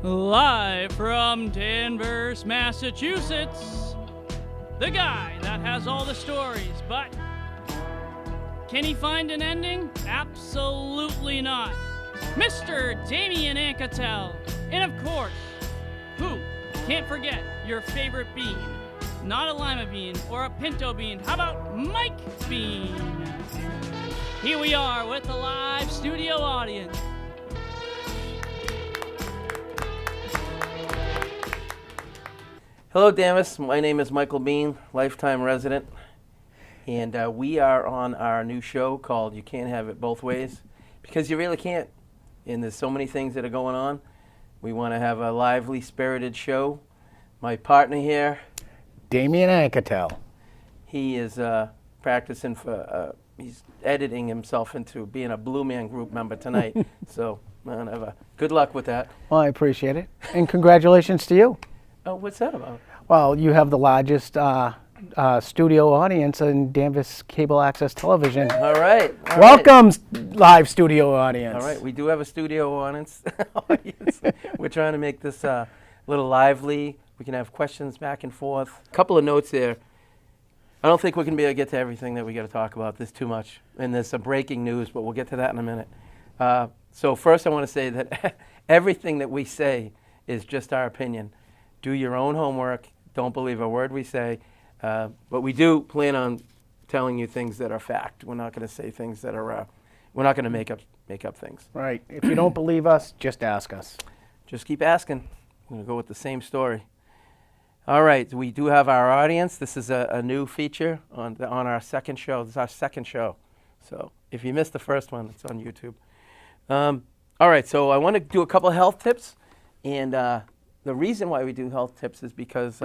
Live from Danvers, Massachusetts, the guy that has all the stories, but can he find an ending? Absolutely not. Mr. Damien Ancatel. And of course, who can't forget your favorite bean? Not a lima bean or a pinto bean. How about Mike Bean? Here we are with the live studio audience. Hello, Davis. My name is Michael Bean, lifetime resident, and we are on our new show called You Can't Have It Both Ways, because you really can't, and there's so many things that are going on. We want to have a lively, spirited show. My partner here, Damien Ancatel. he is practicing for, he's editing himself into being a Blue Man Group member tonight, so good luck with that. Well, I appreciate it. And congratulations to you. Oh, what's that about? Well, you have the largest studio audience in Danvers Cable Access Television. All right. Welcome, live studio audience. All right, we do have a studio audience. We're trying to make this a little lively. We can have questions back and forth. A couple of notes there. I don't think we're going to be able to get to everything that we got to talk about. There's too much. And there's some breaking news, but we'll get to that in a minute. So first I want to say that everything that we say is just our opinion. Do your own homework. Don't believe a word we say. But we do plan on telling you things that are fact. We're not going to say things that are, we're not going to make up things. Right. If you don't believe us, just ask us. Just keep asking. I'm going to go with the same story. All right, we do have our audience. This is a new feature on our second show. This is our second show. So if you missed the first one, it's on YouTube. All right, so I want to do a couple of health tips. And the reason why we do health tips is because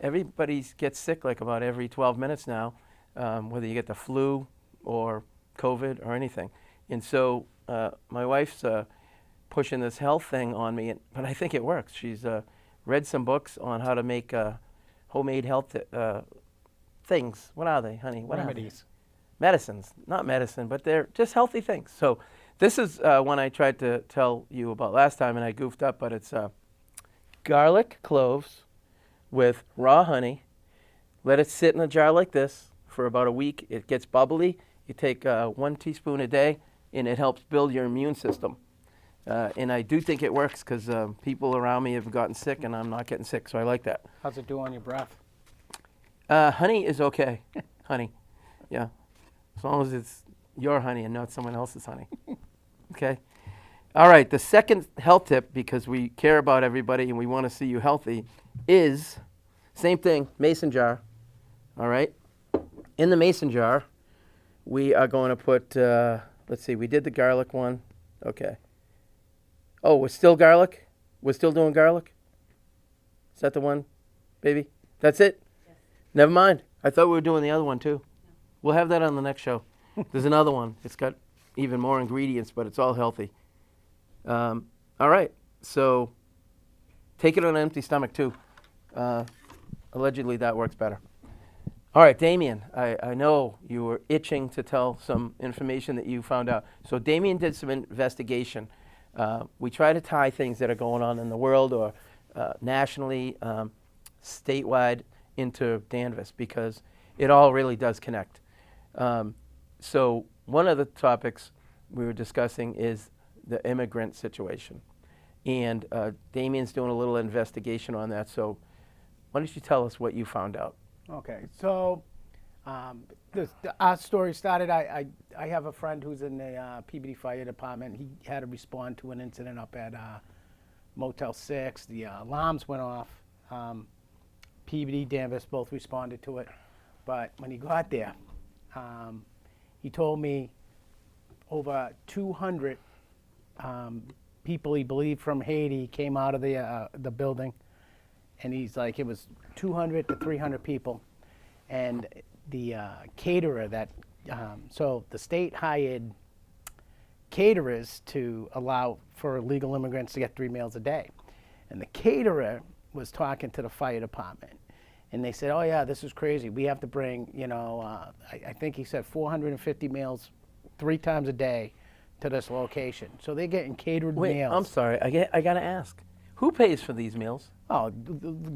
everybody gets sick like about every 12 minutes now, whether you get the flu or COVID or anything. And so my wife's pushing this health thing on me, but I think it works. She's read some books on how to make homemade health things. What are they, honey? What Remedies. Medicines. Not medicine, but they're just healthy things. So this is one I tried to tell you about last time, and I goofed up, but it's garlic cloves with raw honey. Let it sit in a jar like this for about a week. It gets bubbly. You take 1 teaspoon a day, and it helps build your immune system. And I do think it works because people around me have gotten sick, and I'm not getting sick, so I like that. How's it do on your breath? Honey is okay. Honey, yeah. As long as it's your honey and not someone else's honey. Okay? All right, the second health tip, because we care about everybody and we want to see you healthy, is same thing, mason jar. All right? In the mason jar, we are going to put, let's see, we did the garlic one. Okay. Oh, we're still garlic? We're still doing garlic? Is that the one, baby? That's it? Yes. Never mind. I thought we were doing the other one, too. No. We'll have that on the next show. There's another one. It's got even more ingredients, but it's all healthy. All right. So take it on an empty stomach, too. Allegedly, that works better. All right, Damien, I know you were itching to tell some information that you found out. So Damien did some investigation. We try to tie things that are going on in the world or nationally, statewide into Danvers because it all really does connect. So one of the topics we were discussing is the immigrant situation. And Damien's doing a little investigation on that. So why don't you tell us what you found out? Okay, so our story started, I have a friend who's in the Peabody Fire Department. He had to respond to an incident up at Motel 6. The alarms went off. Peabody, Danvers both responded to it. But when he got there, he told me over 200 people he believed from Haiti came out of the building. And he's like, it was 200 to 300 people. And the caterer that, so the state hired caterers to allow for illegal immigrants to get 3 meals a day. And the caterer was talking to the fire department. And they said, oh yeah, this is crazy. We have to bring, I think he said 450 meals 3 times a day to this location. So they're getting catered meals. Wait, I'm sorry. I got to ask. Who pays for these meals? Oh,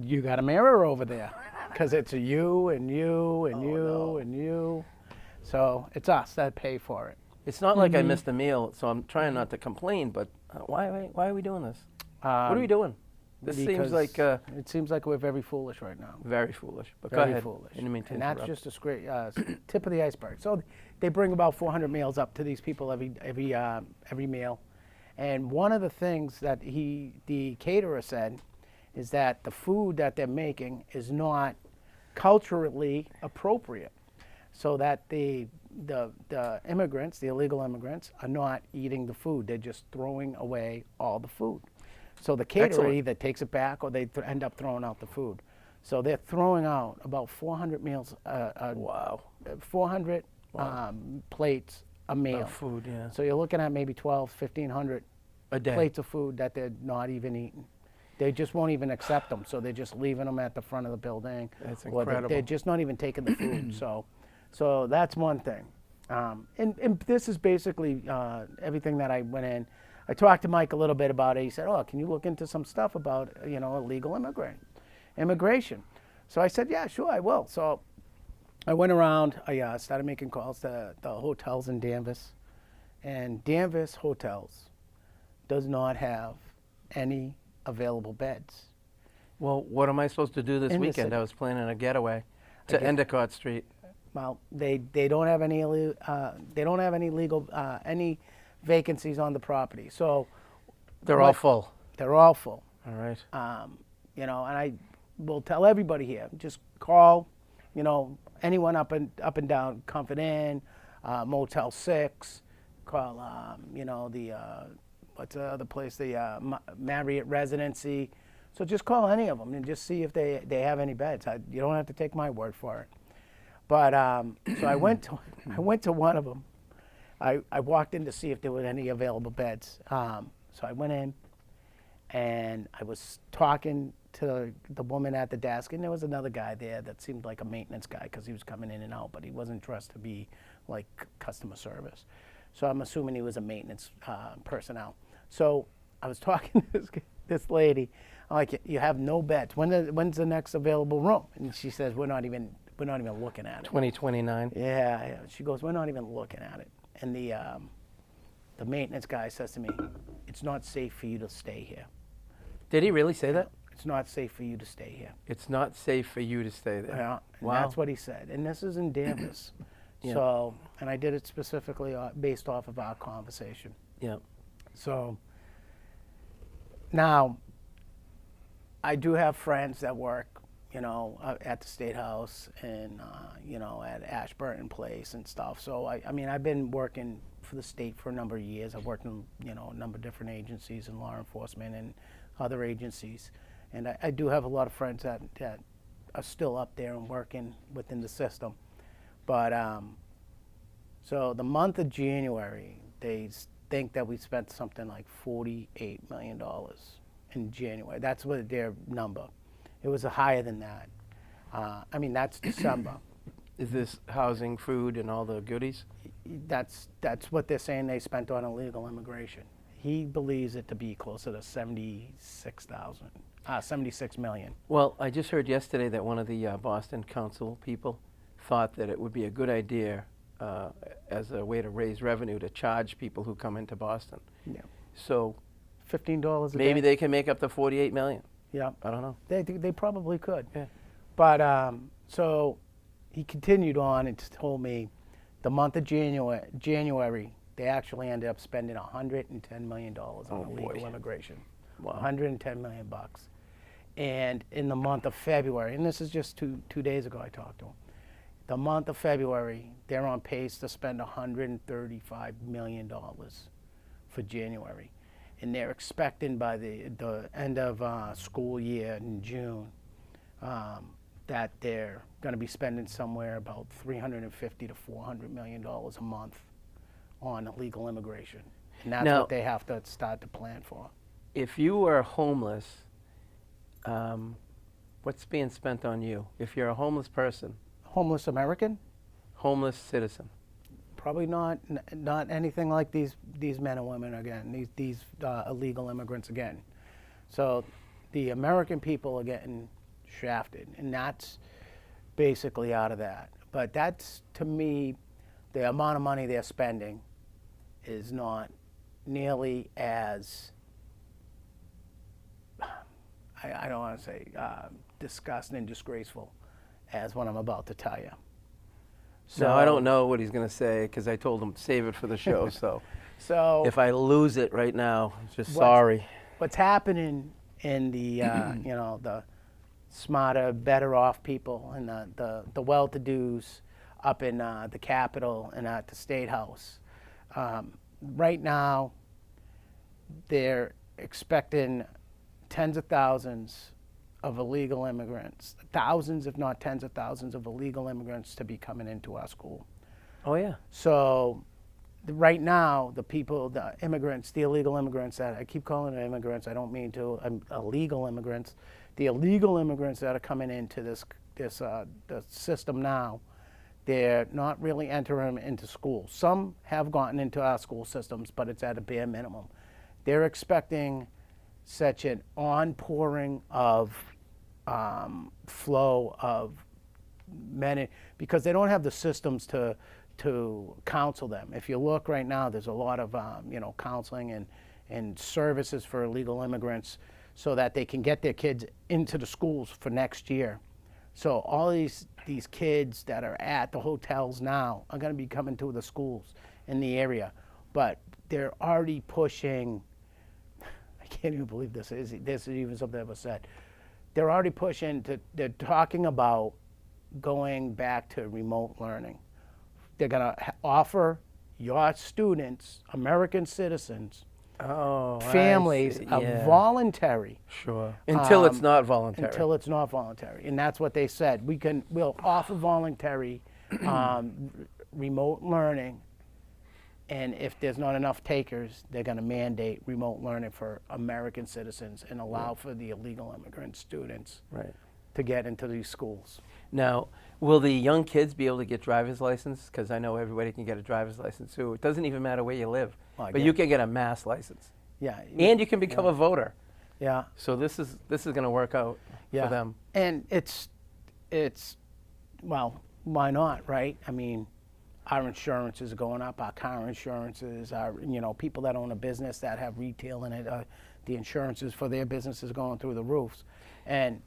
you got a mirror over there, because it's a you and you and you no. and you. So it's us that pay for it. It's not like I missed a meal, so I'm trying not to complain, but why are we doing this? What are we doing? This seems Because like it seems like we're very foolish right now. very foolish. But Very go ahead. foolish. I didn't mean to And that's interrupt. just a great tip of the iceberg. So they bring about 400 meals up to these people every meal. And one of the things that the caterer said is that the food that they're making is not culturally appropriate, so that the immigrants, the illegal immigrants, are not eating the food. They're just throwing away all the food. So the caterer Excellent. either takes it back or they end up throwing out the food. So they're throwing out about 400 meals, Wow. 400 plates a meal. Food, yeah. So you're looking at maybe 1,500 A day. plates of food that they're not even eating. They just won't even accept them, so they're just leaving them at the front of the building. That's or incredible. they're just not even taking the food. So that's one thing. And this is basically everything that I went in. I talked to Mike a little bit about it. He said, "Oh, can you look into some stuff about illegal immigration?" So I said, "Yeah, sure, I will." So I went around. I started making calls to the hotels in Danvers, and Danvers hotels does not have any available beds. Well, what am I supposed to do this In the weekend? city. I was planning a getaway to Endicott Street. Well, they don't have any legal any vacancies on the property, so They're all full. they're all full. All right. And I will tell everybody here, just call, anyone up and down Comfort Inn, Motel 6, call, what's the other place, the Marriott Residency. So just call any of them and just see if they have any beds. You don't have to take my word for it. But so I went to one of them. I walked in to see if there were any available beds. So I went in, and I was talking to the woman at the desk, and there was another guy there that seemed like a maintenance guy because he was coming in and out, but he wasn't dressed to be like customer service. So I'm assuming he was a maintenance personnel. So I was talking to this lady. I'm like, "You have no beds. When's the next available room?" And she says, "We're not even looking at it." 2029. Yeah. She goes, "We're not even looking at it." And the maintenance guy says to me, "It's not safe for you to stay here. Did he really say that? It's not safe for you to stay here." It's not safe for you to stay there. Yeah, and Wow. that's what he said. And this is in Danvers. Yeah. So, and I did it specifically based off of our conversation. Yeah. So now I do have friends that work, at the State House and, at Ashburton Place and stuff. So, I mean, I've been working for the state for a number of years. I've worked in, a number of different agencies in law enforcement and other agencies. And I do have a lot of friends that are still up there and working within the system. But, so the month of January, they think that we spent something like $48 million in January. That's what their number. It was higher than that. I mean, that's December. Is this housing, food, and all the goodies? That's what they're saying they spent on illegal immigration. He believes it to be closer to 76 million. Well, I just heard yesterday that one of the Boston Council people thought that it would be a good idea as a way to raise revenue to charge people who come into Boston. Yeah. So $15 a day. maybe they can make up the 48 million. Yeah. I don't know. They probably could. Yeah. But so he continued on and told me the month of January they actually ended up spending $110 million on illegal immigration. Wow. 110 million bucks. And in the month of February, and this is just two days ago I talked to him, the month of February, they're on pace to spend $135 million for January. And they're expecting by the end of school year in June that they're going to be spending somewhere about $350 to $400 million a month on illegal immigration. And that's Now, what they have to start to plan for. If you are homeless, what's being spent on you? If you're a homeless person, Homeless American? homeless citizen, Probably not anything like these men and women again, these illegal immigrants again. So the American people are getting shafted, and that's basically out of that. But that's, to me, the amount of money they're spending is not nearly as, I don't want to say disgusting and disgraceful as what I'm about to tell you. So I don't know what he's going to say because I told him save it for the show. So if I lose it right now, just sorry. What's happening in the the smarter, better off people and the well-to-dos up in the Capitol and at the State House. Right now, they're expecting tens of thousands of illegal immigrants, thousands, if not tens of thousands of illegal immigrants to be coming into our school. Oh, yeah. So right now, the immigrants, the illegal immigrants that, I keep calling them immigrants, I don't mean to, illegal immigrants, the illegal immigrants that are coming into the system now, they're not really entering them into school. Some have gotten into our school systems, but it's at a bare minimum. They're expecting such an onpouring of flow of men, because they don't have the systems to counsel them. If you look right now, there's a lot of counseling and services for illegal immigrants so that they can get their kids into the schools for next year. So all these kids that are at the hotels now are going to be coming to the schools in the area, but they're already pushing. I can't even believe this is even something that was said. They're already pushing they're talking about going back to remote learning. They're going to offer your students, American citizens, families, a voluntary. Sure. Until it's not voluntary. Until it's not voluntary. And that's what they said. We'll offer voluntary remote learning. And if there's not enough takers, they're going to mandate remote learning for American citizens and allow for the illegal immigrant students to get into these schools. Now, will the young kids be able to get driver's license? Because I know everybody can get a driver's license too. It doesn't even matter where you live, but you can get a mass license. Yeah. And you can become a voter. Yeah. So this is going to work out for them. And it's well, why not, right? I mean, our insurances are going up, our car insurances, our, people that own a business that have retail in it, the insurances for their businesses going through the roofs. And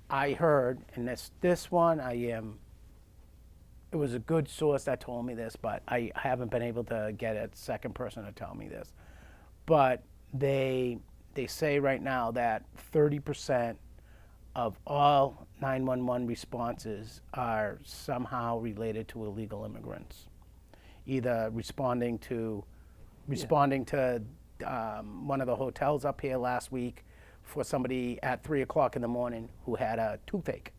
I heard, and this one, it was a good source that told me this, but I haven't been able to get a second person to tell me this. But they say right now that 30% of all 911 responses are somehow related to illegal immigrants, either responding to one of the hotels up here last week for somebody at 3 o'clock in the morning who had a toothache,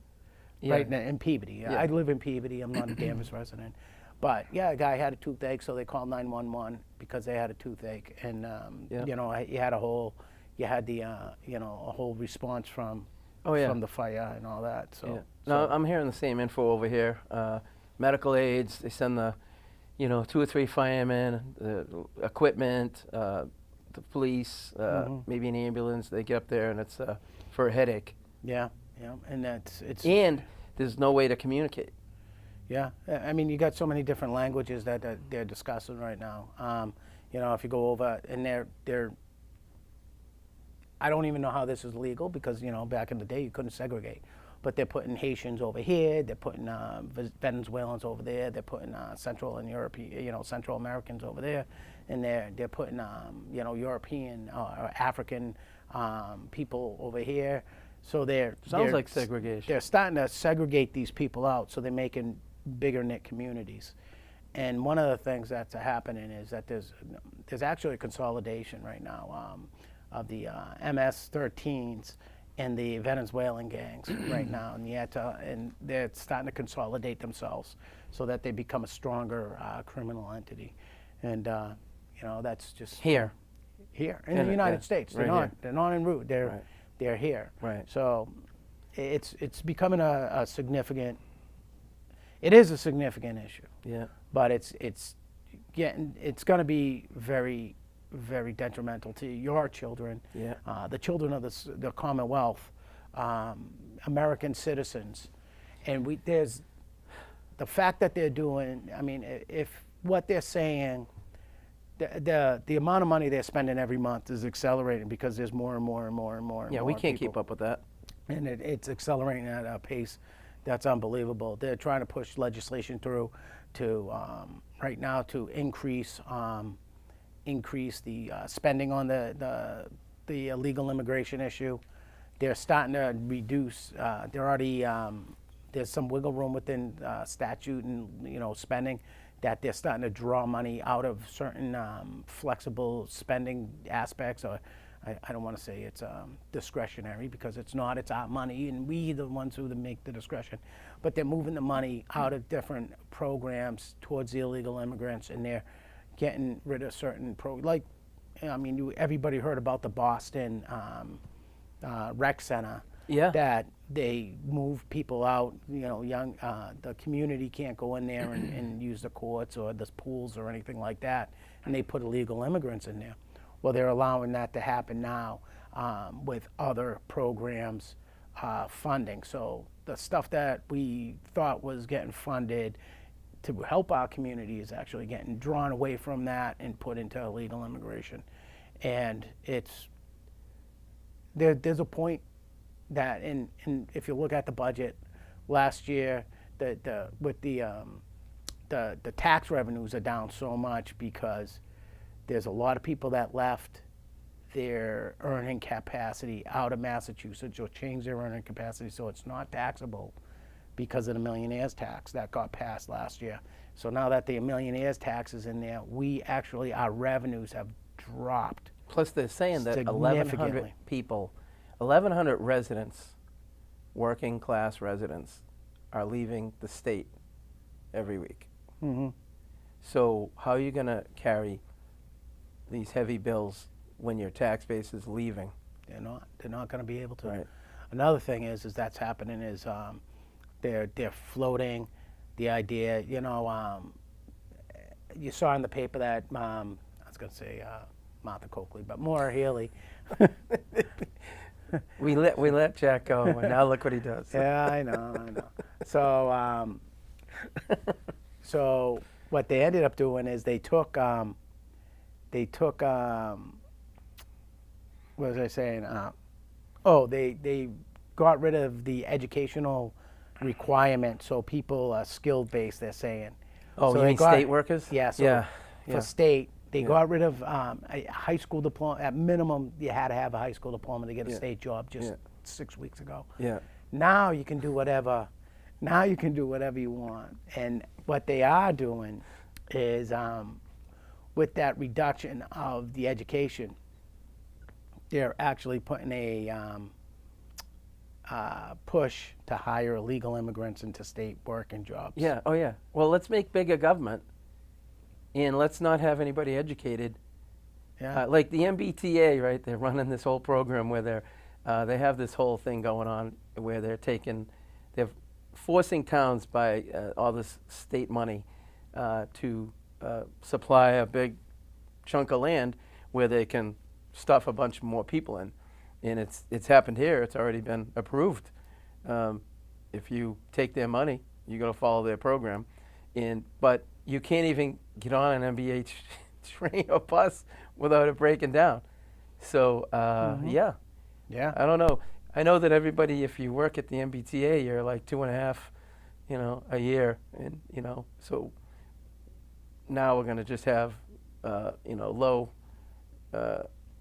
right in Peabody. Yeah. I live in Peabody. I'm not a Danvers resident. But, a guy had a toothache, so they called 911 because they had a toothache. And, you had a whole response from the fire and all that. So, No, I'm hearing the same info over here. Medical aids, they send the, 2 or 3 firemen, the equipment, the police, maybe an ambulance. They get up there and it's for a headache. Yeah, and and there's no way to communicate. Yeah, I mean, you got so many different languages that they're discussing right now. If you go over and they're I don't even know how this is legal because back in the day you couldn't segregate, but they're putting Haitians over here, they're putting Venezuelans over there, they're putting Central and European, Central Americans over there, and they're putting European or African people over here. So sounds like segregation. They're starting to segregate these people out, so they're making bigger knit communities. And one of the things that's happening is that there's actually a consolidation right now of the MS-13s and the Venezuelan gangs right now, and they're starting to consolidate themselves so that they become a stronger criminal entity. And that's just here in the United States. They're not en route. They're here. Right. So it's becoming a significant. It is a significant issue. Yeah. But it's going to be very, very detrimental to your children, Yeah. the children of the Commonwealth, American citizens. And there's the fact that they're doing, I mean, if what they're saying, the amount of money they're spending every month is accelerating because there's more and more and more and more and Yeah, more we can't people. keep up with that. And it's accelerating at a pace that's unbelievable. They're trying to push legislation through to right now to increase the spending on the illegal immigration issue. They're starting to reduce. They're already there's some wiggle room within statute and spending that they're starting to draw money out of certain flexible spending aspects. Or I don't want to say it's discretionary because it's not. It's our money, and we the ones who make the discretion. But they're moving the money out of different programs towards the illegal immigrants, and they're getting rid of certain everybody heard about the Boston rec center. Yeah. That they move people out, young, the community can't go in there and use the courts or the pools or anything like that, and they put illegal immigrants in there. Well, they're allowing that to happen now with other programs funding. So the stuff that we thought was getting funded to help our community is actually getting drawn away from that and put into illegal immigration. And there's a point that if you look at the budget last year, the tax revenues are down so much because there's a lot of people that left their earning capacity out of Massachusetts or changed their earning capacity so it's not taxable because of the millionaires tax that got passed last year. So now that the millionaires tax is in there, our revenues have dropped. Plus, they're saying that 1,100 significantly. people, 1,100 residents, working class residents, are leaving the state every week. Mm-hmm. So how are you going to carry these heavy bills when your tax base is leaving? They're not going to be able to. Right. Another thing is that's happening is they're floating the idea. You saw in the paper that I was going to say Martha Coakley, but Maura Healey. We let Jack go, and now look what he does. Yeah, I know. So so what they ended up doing is they took what was I saying? They got rid of the educational requirement, so people are skilled based. They're saying. Oh, so you they mean got, state workers? Yeah. So yeah. for state, they got rid of a high school diploma. At minimum, you had to have a high school diploma to get a state job. Just 6 weeks ago. Yeah. Now you can do whatever. Now you can do whatever you want. And what they are doing is, with that reduction of the education, they're actually putting a push to hire illegal immigrants into state working jobs. Yeah. Oh, yeah. Well, let's make bigger government, and let's not have anybody educated. Yeah. Like the MBTA, right? They're running this whole program where they have this whole thing going on where they're forcing towns by all this state money to supply a big chunk of land where they can stuff a bunch more people in. And it's happened here. It's already been approved. If you take their money, you got to follow their program. But you can't even get on an MBH train or bus without it breaking down. So yeah. I don't know. I know that everybody, if you work at the MBTA, you're like 2.5, a year, and so now we're going to just have low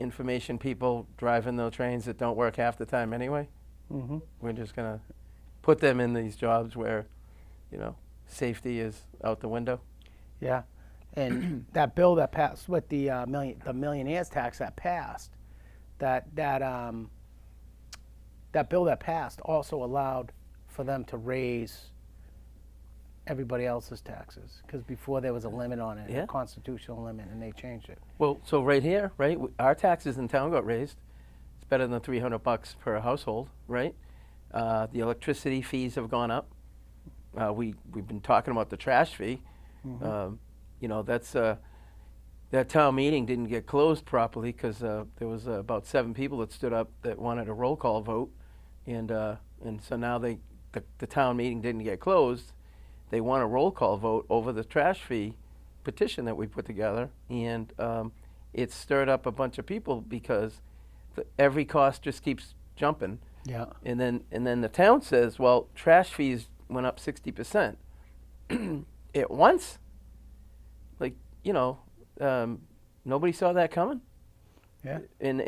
information people driving those trains that don't work half the time anyway. Mm-hmm. We're just going to put them in these jobs where safety is out the window. Yeah, and that bill that passed with the millionaires tax that passed, that bill that passed also allowed for them to raise everybody else's taxes, because before there was a limit on it, a constitutional limit, and they changed it. Well, so right here, right, our taxes in town got raised. It's better than $300 per household, right? The electricity fees have gone up. We've been talking about the trash fee. Mm-hmm. That's that town meeting didn't get closed properly because there was about 7 people that stood up that wanted a roll call vote, and so now the town meeting didn't get closed. They want a roll call vote over the trash fee petition that we put together, and it stirred up a bunch of people because every cost just keeps jumping. Yeah. And then the town says, well, trash fees went up 60% at once. Like, nobody saw that coming. Yeah. And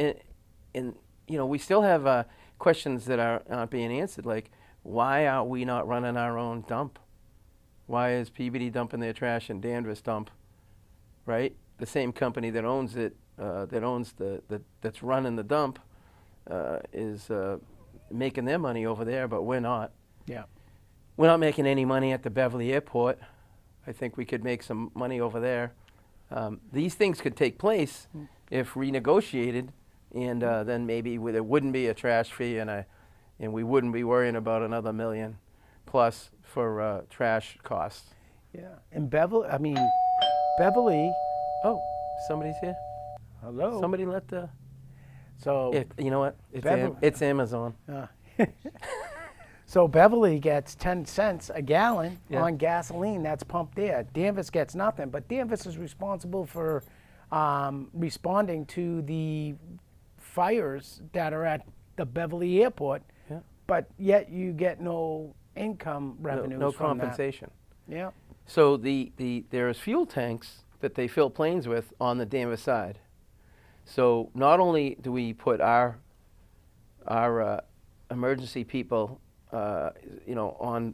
we still have questions that aren't being answered. Like, why are we not running our own dump? Why is Peabody dumping their trash in Danvers dump, right? The same company that owns it, that's running the dump, is making their money over there, but we're not. Yeah. We're not making any money at the Beverly Airport. I think we could make some money over there. These things could take place if renegotiated, and then maybe there wouldn't be a trash fee, and we wouldn't be worrying about another $1 million plus for trash costs. Yeah. And Beverly. Oh, somebody's here. Hello. Somebody let the. So. You know what? Beverly. It's Amazon. So Beverly gets 10 cents a gallon Yeah. on gasoline that's pumped there. Danvers gets nothing, but Danvers is responsible for responding to the fires that are at the Beverly Airport. Yeah. But yet you get no income revenues No from compensation. that. Yeah. So there's fuel tanks that they fill planes with on the Danvers side. So not only do we put our emergency people, on,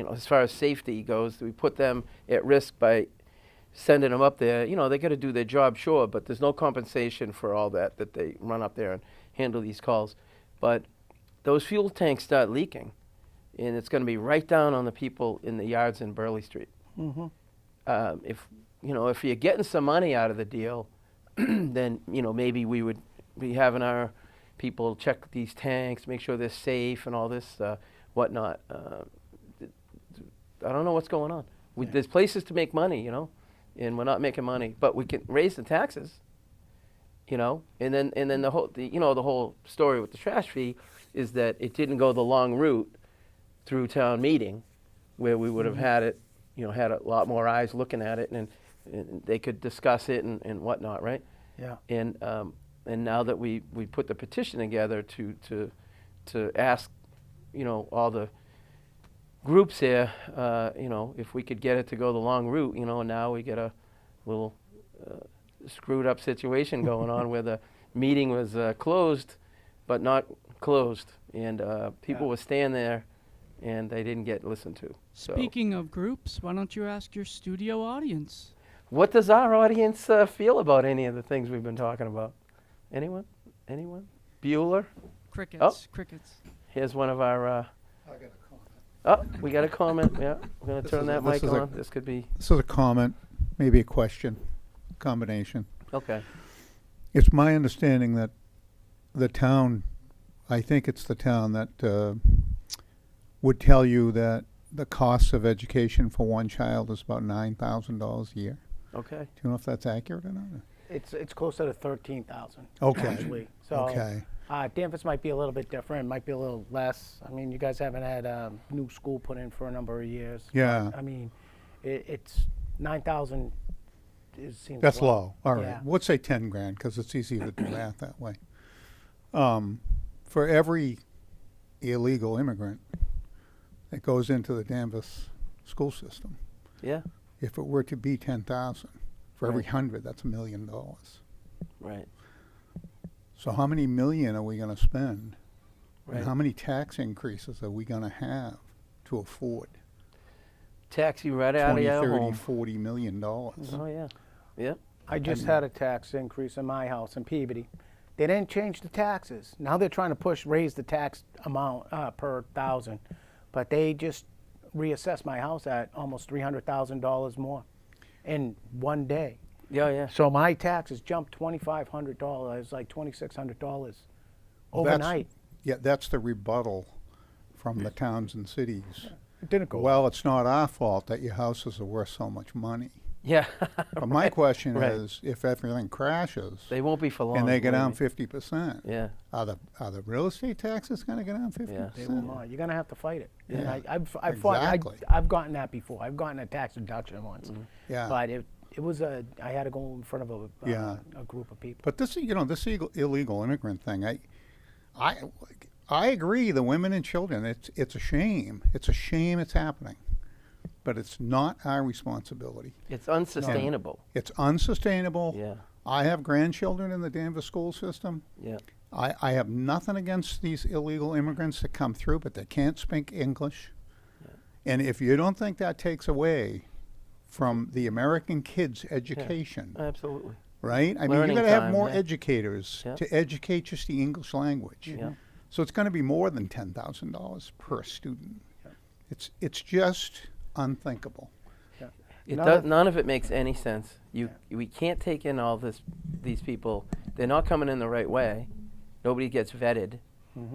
as far as safety goes, we put them at risk by sending them up there. They got to do their job, sure, but there's no compensation for all that they run up there and handle these calls. But those fuel tanks start leaking, and it's going to be right down on the people in the yards in Burley Street. Mm-hmm. If you're getting some money out of the deal, then maybe we would be having our people check these tanks, make sure they're safe, and all this whatnot. I don't know what's going on. There's places to make money, and we're not making money, but we can raise the taxes, and then the whole story with the trash fee is that it didn't go the long route through town meeting, where we would have had it, had a lot more eyes looking at it, and they could discuss it and whatnot, right? Yeah. And now that we put the petition together to ask, all the groups here, if we could get it to go the long route, now we get a little screwed up situation going on where the meeting was closed, but not closed, and people were staying there, and they didn't get listened to. So. Speaking of groups, why don't you ask your studio audience? What does our audience feel about any of the things we've been talking about? Anyone? Bueller? Crickets. Oh. Crickets. Here's one of our. I got a comment. Oh, we got a comment. Yeah, we're going to This turn is that a- this mic is a- on. This could be. This is a comment, maybe a question, combination. Okay. It's my understanding that the town, I think it's the town that would tell you that the cost of education for one child is about $9,000 a year. Okay. Do you know if that's accurate or not? It's closer to 13,000. Okay. Actually. So. Okay. Danvers might be a little bit different, might be a little less. I mean, you guys haven't had a new school put in for a number of years. Yeah. I mean, it's 9,000. Seems That's low. All right. Yeah. We'll say 10 grand because it's easier to do math that way. For every illegal immigrant that goes into the Danvers school system, Yeah. if it were to be 10,000, for every Right. 100, that's $1 million. Right. So how many million are we going to spend? Right. And how many tax increases are we going to have to afford? Tax you right out of 20, your 30, home. $40 million. Oh yeah. Yeah. I just had a tax increase in my house in Peabody. They didn't change the taxes. Now they're trying to raise the tax amount per thousand, but they just reassessed my house at almost $300,000 more in one day. Yeah. Yeah. So my taxes jumped $2,500, like $2,600 overnight. Yeah, that's the rebuttal from the towns and cities. It didn't go Well, it's not our fault that your houses are worth so much money. Yeah. But my question Right. is, if everything crashes They won't be for long. and they go believe down me. 50%, Yeah. are the real estate taxes going to go down 50%? They will not. You're gonna have to fight it. And Yeah. I've fought. Exactly. I've gotten that before. I've gotten a tax reduction once, Yeah. but it was I had to go in front of a group of people. But this, this illegal immigrant thing, I agree. The women and children, it's a shame. It's a shame it's happening, but it's not our responsibility. It's unsustainable. It's unsustainable. Yeah. I have grandchildren in the Danvers school system. Yeah. I have nothing against these illegal immigrants that come through, but they can't speak English. And if you don't think that takes away from the American kids' education, Absolutely. right? I mean, Learning you're going to have time, more yeah. educators Yeah. to educate just the English language. Yeah. So it's going to be more than $10,000 per student. It's just unthinkable. None of it makes any sense. We can't take in all these people. They're not coming in the right way. Nobody gets vetted.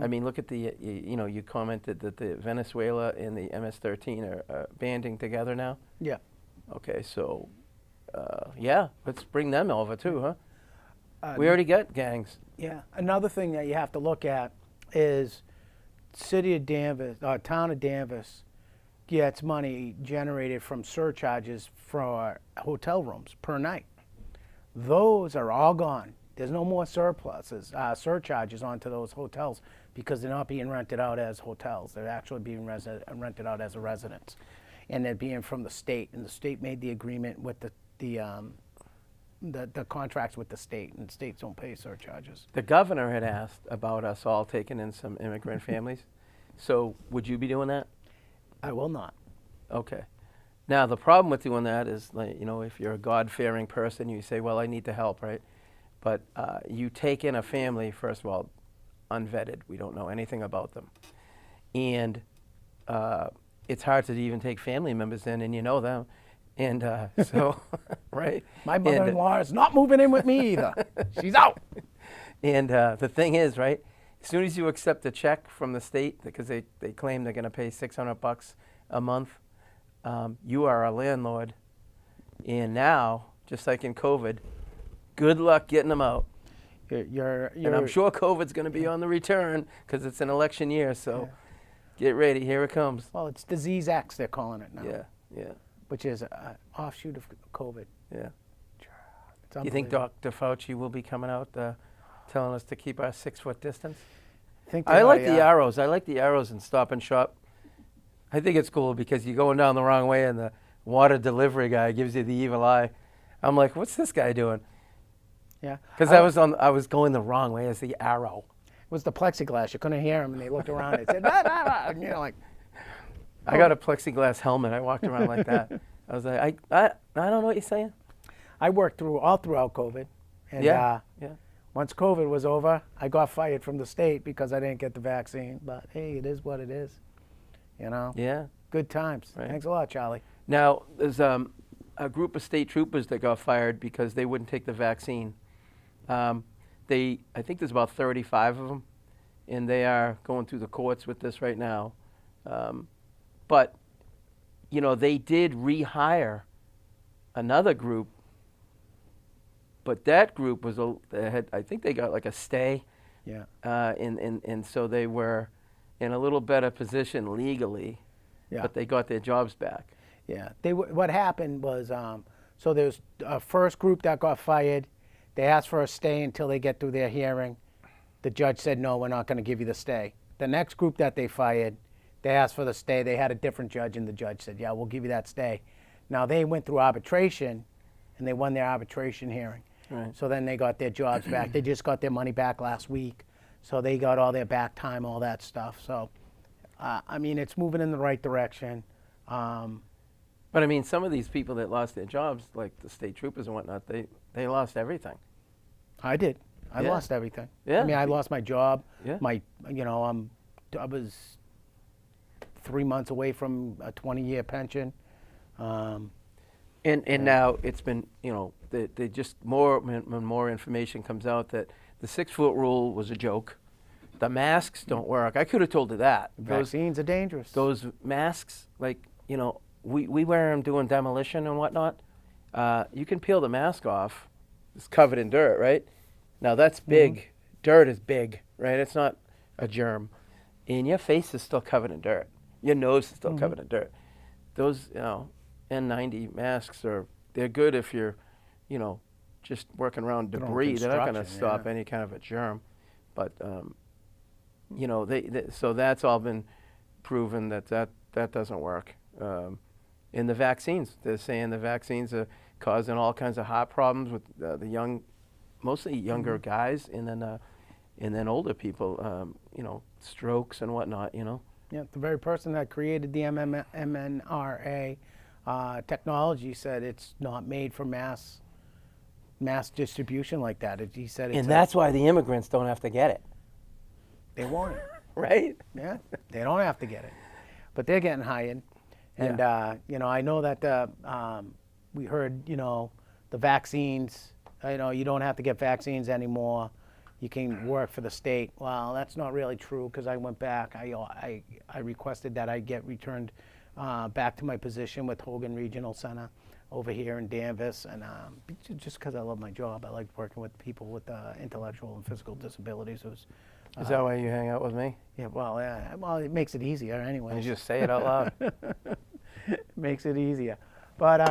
I mean, look at you commented that the Venezuela and the MS-13 are banding together now. Yeah. Okay, so yeah, let's bring them over too, huh? We already got gangs. Yeah. Another thing that you have to look at is city of Danvers, town of Danvers gets money generated from surcharges for hotel rooms per night. Those are all gone. There's no more surcharges onto those hotels because they're not being rented out as hotels. They're actually being rented out as a residence. And they're being from the state. And the state made the agreement with the contracts with the state, and states don't pay surcharges. The governor had asked about us all taking in some immigrant families. So would you be doing that? I will not. Okay. Now, the problem with doing that is, like, if you're a God-fearing person, you say, well, I need to help, right? But you take in a family, first of all, unvetted. We don't know anything about them. And it's hard to even take family members in, and you know them. And so, right? My mother-in-law is not moving in with me either. She's out. And the thing is, right, as soon as you accept a check from the state, because they claim they're going to pay $600 a month, you are a landlord. And now, just like in COVID, good luck getting them out. And I'm sure COVID's going to be on the return because it's an election year, so get ready. Here it comes. Well, it's Disease X, they're calling it now. Yeah. Which is an offshoot of COVID. Yeah. It's You think unbelievable. Dr. Fauci will be coming out telling us to keep our 6-foot distance? I I like the arrows. I like the arrows in Stop and Shop. I think it's cool because you're going down the wrong way and the water delivery guy gives you the evil eye. I'm like, what's this guy doing? Yeah. Because I was going the wrong way as the arrow. It was the plexiglass. You couldn't hear him, and they looked around and said, "Bah, bah, bah," and you're like, I got a plexiglass helmet. I walked around like that. I was like, I don't know what you're saying. I worked all throughout COVID. And Yeah. once COVID was over, I got fired from the state because I didn't get the vaccine. But hey, it is what it is. Yeah. Good times. Right. Thanks a lot, Charlie. Now, there's a group of state troopers that got fired because they wouldn't take the vaccine. I think there's about 35 of them, and they are going through the courts with this right now. But, they did rehire another group, but that group was, I think they got like a stay. Yeah. And so they were in a little better position legally, Yeah. but they got their jobs back. Yeah. What happened was, so there's a first group that got fired. They asked for a stay until they get through their hearing. The judge said, no, we're not going to give you the stay. The next group that they fired, they asked for the stay. They had a different judge, and the judge said, yeah, we'll give you that stay. Now, they went through arbitration, and they won their arbitration hearing. Right. So then they got their jobs back. They just got their money back last week. So they got all their back time, all that stuff. So, it's moving in the right direction. But I mean, some of these people that lost their jobs, like the state troopers and whatnot, they lost everything. I did. I Yeah. lost everything. Yeah. I lost my job. Yeah. I was 3 months away from a 20-year pension. And now it's been, they just more and more information comes out that the 6-foot rule was a joke. The masks don't work. I could have told her that. Vaccines are dangerous. Those masks, we wear them doing demolition and whatnot. you can peel the mask off. It's covered in dirt, right? Now that's big. Dirt is big, right? It's not a germ. And your face is still covered in dirt. Your nose is still covered in dirt. Those, N90 masks they're good if you're, just working around Good on debris. They're not going to construction, stop yeah. any kind of a germ. But, so that's all been proven that doesn't work. In the vaccines, they're saying the vaccines are causing all kinds of heart problems with the young, mostly younger guys, and then older people, strokes and whatnot, Yeah, the very person that created the mRNA technology said it's not made for mass distribution like that. He said it's And that's why the immigrants don't have to get it, they won't. right? Yeah, they don't have to get it, but they're getting hired. And I know that we heard the vaccines. You don't have to get vaccines anymore. You can work for the state. Well, that's not really true because I went back. I requested that I get returned back to my position with Hogan Regional Center over here in Danvers, and just because I love my job, I like working with people with intellectual and physical disabilities. Is that why you hang out with me? Yeah, well, it makes it easiher anyway. You just say it out loud. Makes it easier. But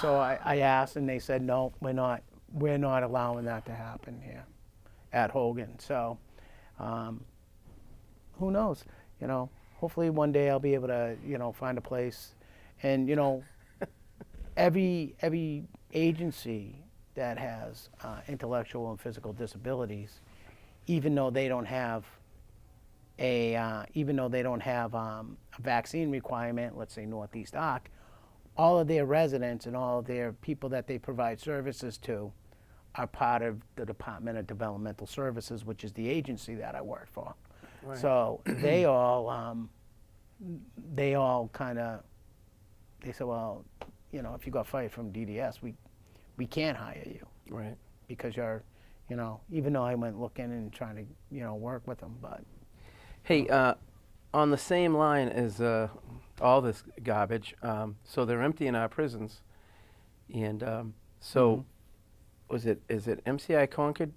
so I asked, and they said no, we're not allowing that to happen here at Hogan. So who knows? Hopefully one day I'll be able to find a place, and every agency that has intellectual and physical disabilities, even though they don't have a vaccine requirement, let's say Northeast Arc, all of their residents and all of their people that they provide services to are part of the Department of Developmental Services, which is the agency that I work for. Right. So they all kind of, they said, well, if you got fired from DDS, we can't hire you Right. because you're, even though I went looking and trying to, work with them, but. Hey, on the same line as all this garbage, so they're emptying our prisons, and so is it MCI Concord?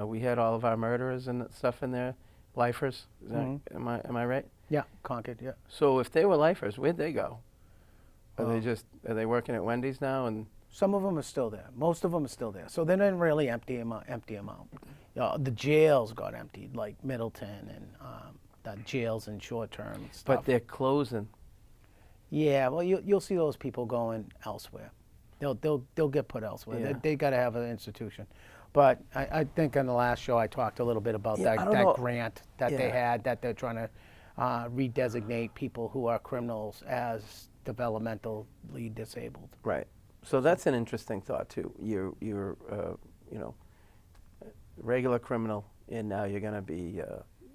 We had all of our murderers and stuff in there, lifers. Is that, am I right? Yeah, Concord, yeah. So if they were lifers, where'd they go? Are they working at Wendy's now? And Some of them are still there. Most of them are still there. So they didn't really empty them out. The jails got emptied, like Middleton and the jails in short term and stuff. but they're closing. Yeah, well, you'll see those people going elsewhere. They'll get put elsewhere. Yeah. They got to have an institution. But I think on the last show I talked a little bit about Yeah, I don't that know. grant that they Yeah. had, that they're trying to redesignate people who are criminals as developmentally disabled. Right. So that's an interesting thought too. You're regular criminal, and now you're going to be,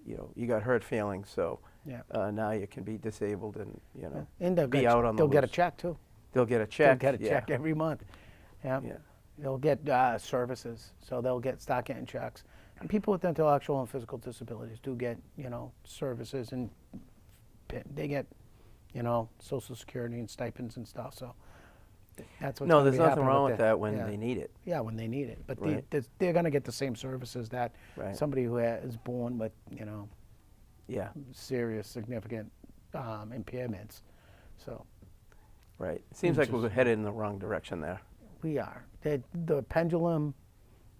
you got hurt feelings, so Yeah. now you can be disabled and And they'll be get, out on the they'll get a loose. check too. They'll get a They'll check. get a yeah. check every month. Yeah. Yeah. They'll get services, so they'll start getting checks. And people with intellectual and physical disabilities do get, services, and they get, Social Security and stipends and stuff. So that's what's No, gonna there's be nothing happening wrong with that when yeah. they need it. Yeah, when they need it, but Right. they're going to get the same services that Right. somebody who is born with, Yeah. serious, significant impairments. So Right. It seems like we're headed in the wrong direction there. we are. The pendulum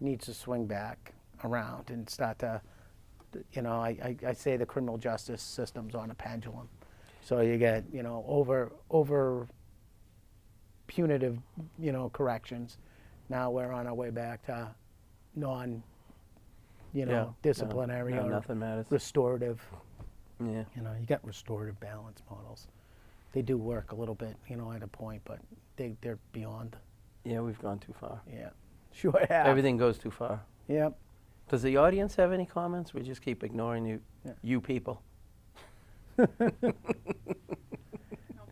needs to swing back around and start to, I say the criminal justice system's on a pendulum. So you get, over punitive, corrections. Now we're on our way back to disciplinary no, or nothing matters. restorative. Yeah. You got restorative balance models. They do work a little bit, at a point, but they're beyond. Yeah, we've gone too far. Yeah, sure have. Everything goes too far. Yep. Does the audience have any comments? We just keep ignoring you, Yeah. you people.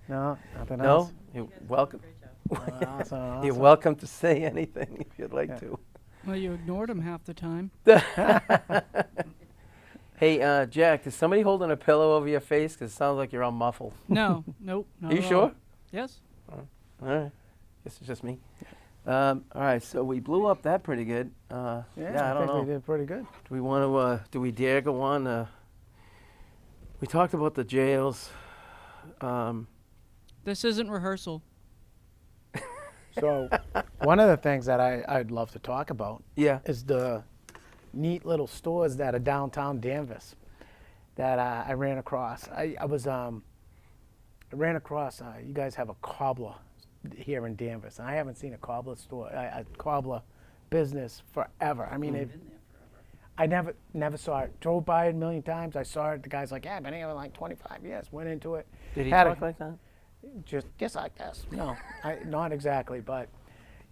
No, nothing No? else. You're welcome. Awesome. You're welcome to say anything if you'd like Yeah. to. Well, you ignored him half the time. Hey, Jack, is somebody holding a pillow over your face? Because it sounds like you're all muffled. No, nope. Not Are you at sure? all. Yes. All right. Guess it's just me. All right, so we blew up that pretty good. Yeah, I don't think know. we did pretty good. Do we want to? Do we dare go on? We talked about the jails. This isn't rehearsal. So, one of the things that I'd love to talk about Yeah. is the neat little stores that are downtown Danvers that I ran across. I ran across. You guys have a cobbler here in Danvers, and I haven't seen a cobbler store, a cobbler business forever. I mean, I never saw it. Drove by it a million times. I saw it. The guy's like, "Yeah, I've been here like 25 years." Went into it. Did he Had talk a- like that? just like this. No, not exactly, but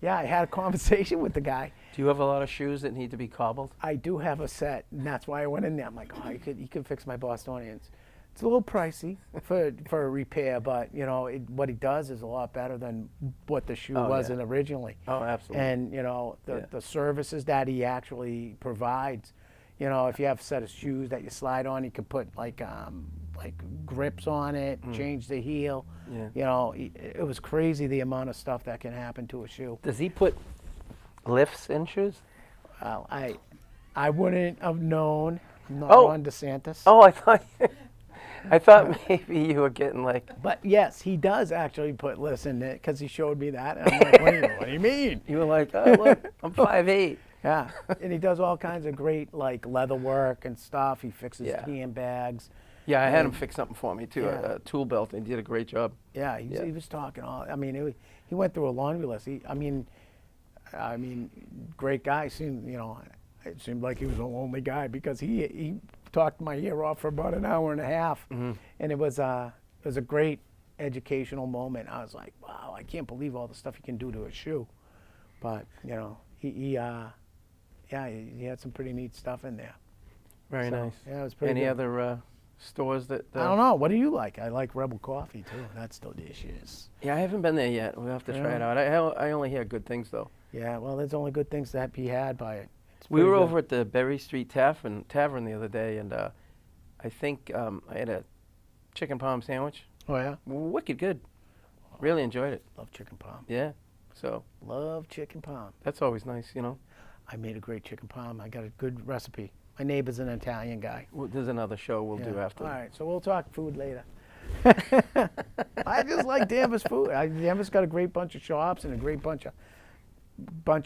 yeah, I had a conversation with the guy. Do you have a lot of shoes that need to be cobbled? I do have a set, and that's why I went in there. I'm like, oh, he could fix my Bostonians. It's a little pricey for a repair, but you know what he does is a lot better than what the shoe Oh, wasn't yeah. originally. Oh, absolutely. And you know Yeah. the services that he actually provides. You know, if you have a set of shoes that you slide on, you can put like grips on it, change the heel. Yeah. You know, it was crazy the amount of stuff that can happen to a shoe. Does he put lifts in shoes? Well, I wouldn't have known. I'm not Oh. Ron DeSantis. Oh, I thought maybe you were getting like. But yes, he does actually put lifts in it because he showed me that. And I'm like, what do you mean? You were like, oh look, I'm 5'8". Yeah, and he does all kinds of great like leather work and stuff. He fixes Yeah. handbags. Yeah, I had him And- fix something for me too. Yeah. A tool belt, and he did a great job. Yeah, Yeah. he was talking all. I mean, he went through a laundry list. I mean, great guy. It seemed like he was a lonely guy because he talked my ear off for about an hour and a half, Mm-hmm. and it was a great educational moment. I was like, wow, I can't believe all the stuff he can do to a shoe. But you know, he had some pretty neat stuff in there. Very So, nice. Yeah, it was pretty Any good. other stores that? I don't know. What do you like? I like Rebel Coffee too. That's delicious. Yeah, I haven't been there yet. We'll have to try it Yeah. out. I only hear good things though. Yeah, well, there's only good things that be had by it. It's We pretty were good. over at the Berry Street Tavern the other day, and I think I had a chicken palm sandwich. Oh yeah, Wicked good. Really enjoyed it. love chicken palm. Yeah. So Love chicken palm. that's always nice, you know. I made a great chicken palm. I got a good recipe. My neighbor's an Italian guy. There's another show we'll do Yeah. after. All right, so we'll talk food later. I just like Danvers food. Danvers got a great bunch of shops and a great bunch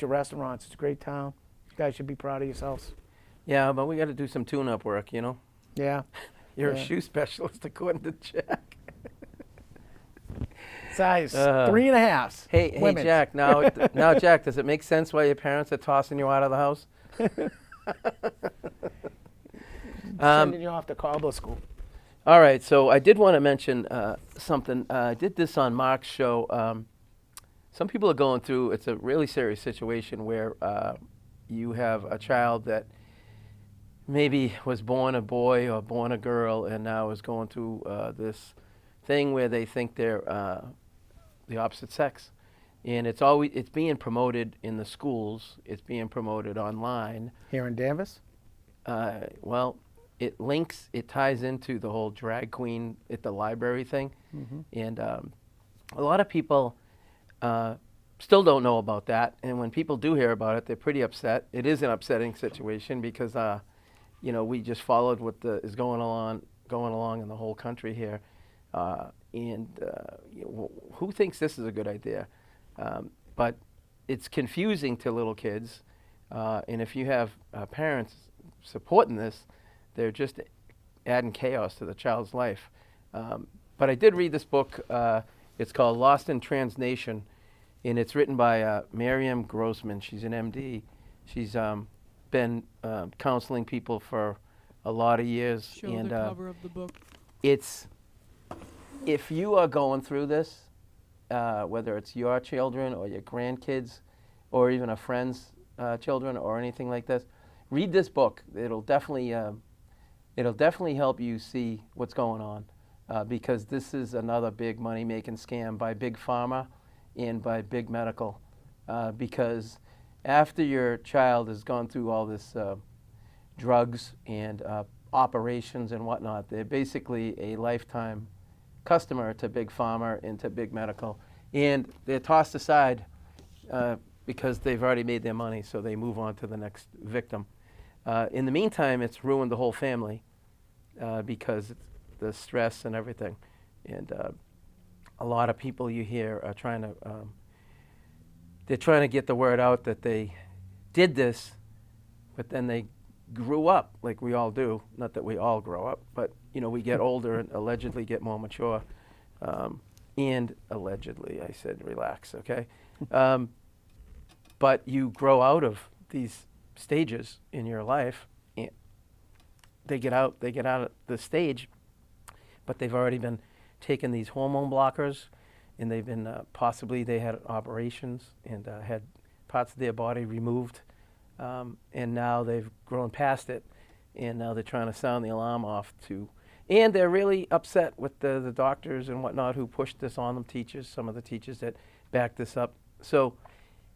of restaurants. It's a great town. You guys should be proud of yourselves. Yeah, but we got to do some tune-up work, you know. Yeah. You're Yeah. a shoe specialist, according to Jack. Size Uh, 3.5. Hey, Women's. Jack. Now, Jack, does it make sense why your parents are tossing you out of the house? Sending you off to cobbler school. All right, so I did want to mention something. I did this on Mark's show. Some people are going through, it's a really serious situation where you have a child that maybe was born a boy or born a girl and now is going through this thing where they think they're the opposite sex. And it's being promoted in the schools. It's being promoted online. Here in Danvers? Well, it ties into the whole drag queen at the library thing. And a lot of people still don't know about that. And when people do hear about it, they're pretty upset. It is an upsetting situation because, we just followed what is going along in the whole country here. Who thinks this is a good idea? But it's confusing to little kids. And if you have parents supporting this, they're just adding chaos to the child's life. But I did read this book. It's called Lost in Transnation, and it's written by Miriam Grossman. She's an MD. She's been counseling people for a lot of years. Show and the cover of the book. If you are going through this, whether it's your children or your grandkids or even a friend's children or anything like this, read this book. It'll definitely help you see what's going on because this is another big money-making scam by Big Pharma and by Big Medical because after your child has gone through all this drugs and operations and whatnot, they're basically a lifetime customer to Big Pharma and to Big Medical, and they're tossed aside because they've already made their money, so they move on to the next victim. In the meantime, it's ruined the whole family because it's the stress and everything. And a lot of people you hear are trying to, they're trying to get the word out that they did this, but then they grew up like we all do. Not that we all grow up, but you know, we get older and allegedly get more mature. And allegedly, I said relax, okay? But you grow out of these stages in your life, and they get out of the stage, but they've already been taking these hormone blockers, and they've been possibly they had operations and had parts of their body removed, and now they've grown past it, and now they're trying to sound the alarm off to, and they're really upset with the doctors and whatnot who pushed this on them, teachers, some of the teachers that backed this up. So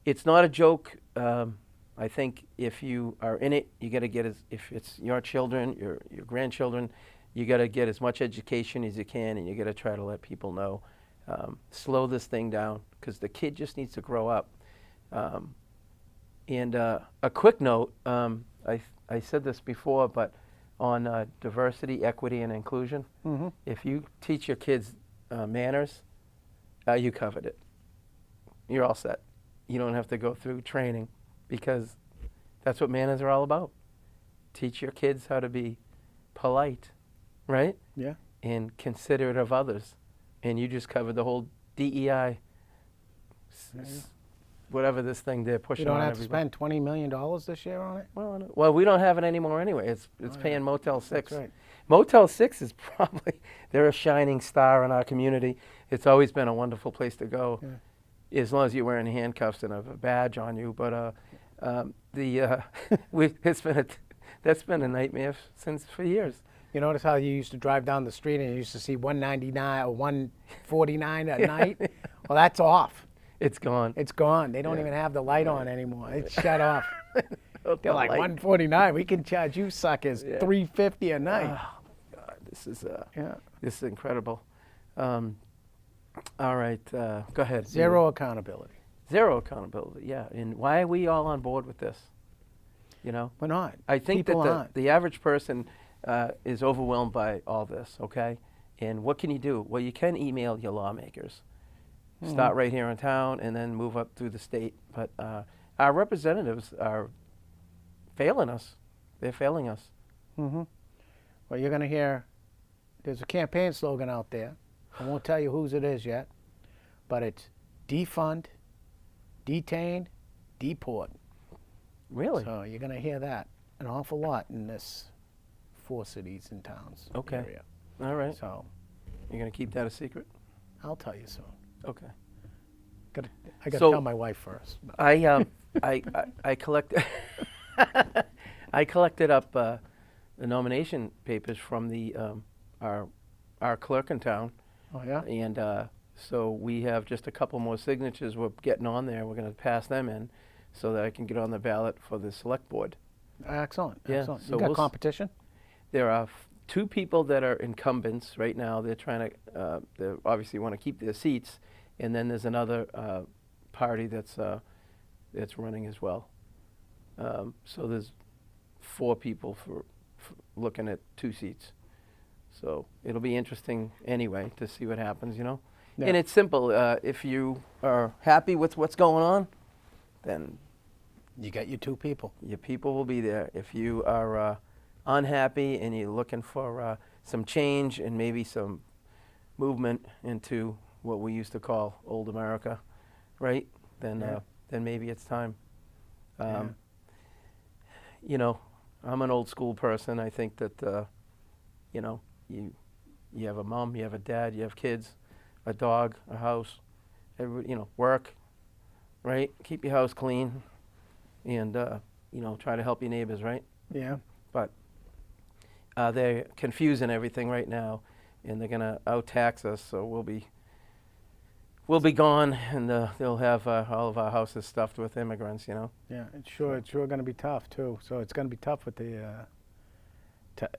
it's not a joke. I think if you are in it, you got to get, if it's your children, your grandchildren, you got to get as much education as you can, and you got to try to let people know. Slow this thing down, because the kid just needs to grow up. And a quick note, I said this before, but on diversity, equity, and inclusion, if you teach your kids manners, you covered it. You're all set. You don't have to go through training, because that's what manners are all about. Teach your kids how to be polite, right? Yeah. And considerate of others. And you just covered the whole DEI, whatever this thing they're pushing You on don't have to everybody. spend $20 million this year on it? Well, we don't have it anymore anyway. It's paying yeah. Motel 6. That's right. Motel 6 is probably, they're a shining star in our community. It's always been a wonderful place to go, as long as you're wearing handcuffs and have a badge on you. But that's been a nightmare for years. You notice how you used to drive down the street and you used to see 199 or 149 at night? Well, that's off. It's gone. It's gone. They don't Yeah. even have the light on anymore. It's shut off. Oh, They're like, light. 149. We can charge you suckers Yeah. $350 a night. Oh, God, this is incredible. All right, go ahead. Zero accountability. Zero accountability, yeah. And why are we all on board with this? You know? We're not. I think People that aren't. the average person is overwhelmed by all this, okay? And what can you do? Well, you can email your lawmakers. Start right here in town and then move up through the state. But our representatives are failing us. They're failing us. Well, you're going to hear, there's a campaign slogan out there. I won't tell you whose it is yet, but it's defund, detain, deport. Really? So you're going to hear that an awful lot in this 4 cities and towns Okay. area. All right. So You're going to keep that a secret? I'll tell you soon. Okay. I got to So- tell my wife first. I collect I collected up the nomination papers from the our clerk in town, Oh, yeah? and so we have just a couple more signatures. We're getting on there. We're going to pass them in, so that I can get on the ballot for the select board. Excellent. Yeah, Excellent. so You got we'll competition? There are 2 people that are incumbents right now. They're trying to, they obviously want to keep their seats, and then there's another party that's running as well. So there's 4 people for looking at 2 seats. So it'll be interesting anyway to see what happens, you know. Yeah. And it's simple. If you are happy with what's going on, then You got your 2 people. your people will be there. If you are unhappy and you're looking for some change and maybe some movement into what we used to call old America, right? Then Yeah. then maybe it's time. Yeah. You know, I'm an old school person. I think that you know, you have a mom, you have a dad, you have kids, a dog, a house, you know, work, right? Keep your house clean, and you know, try to help your neighbors, right? Yeah. But they're confusing everything right now, and they're gonna out-tax us, so we'll be gone, and they'll have all of our houses stuffed with immigrants, you know. Yeah, it's sure going to be tough too. So it's going to be tough with the.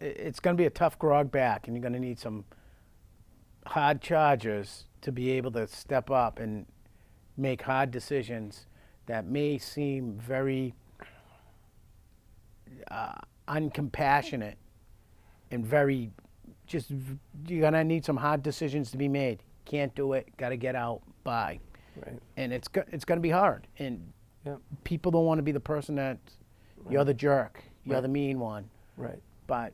It's going to be a tough grog back, and you're going to need some hard chargers to be able to step up and make hard decisions that may seem very uncompassionate and very just, you're going to need some hard decisions to be made. Can't do it, got to get out, bye. Right. And it's going to be hard. And Yep. people don't want to be the person that you're the jerk, you're Right. the mean one. Right. But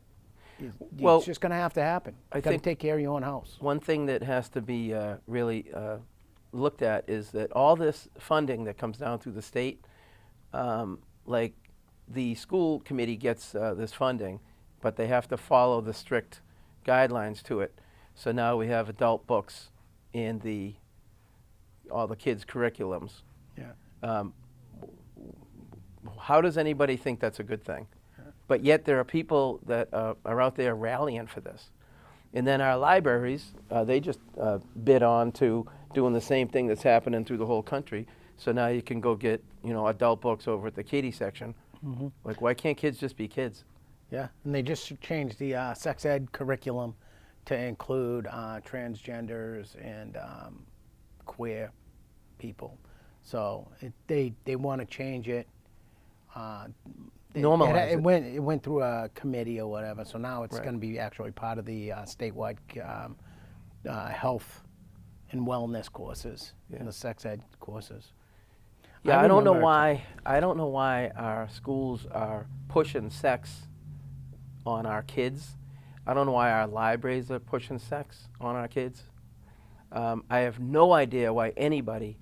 Well, it's just going to have to happen. I You got to think- take care of your own house. One thing that has to be really looked at is that all this funding that comes down through the state, like the school committee gets this funding, but they have to follow the strict guidelines to it. So now we have adult books in all the kids' curriculums. Yeah. How does anybody think that's a good thing? But yet there are people that are out there rallying for this. And then our libraries, they just bid on to doing the same thing that's happening through the whole country. So now you can go get, adult books over at the kiddie section. Mm-hmm. Like, why can't kids just be kids? Yeah, and they just changed the sex ed curriculum to include transgenders and queer people. So they want to change it. Normalize it. it. It went through a committee or whatever. So now it's Right. going to be actually part of the statewide health and wellness courses Yeah. and the sex ed courses. Yeah, I don't know remember- why. I don't know why our schools are pushing sex on our kids. I don't know why our libraries are pushing sex on our kids. I have no idea why anybody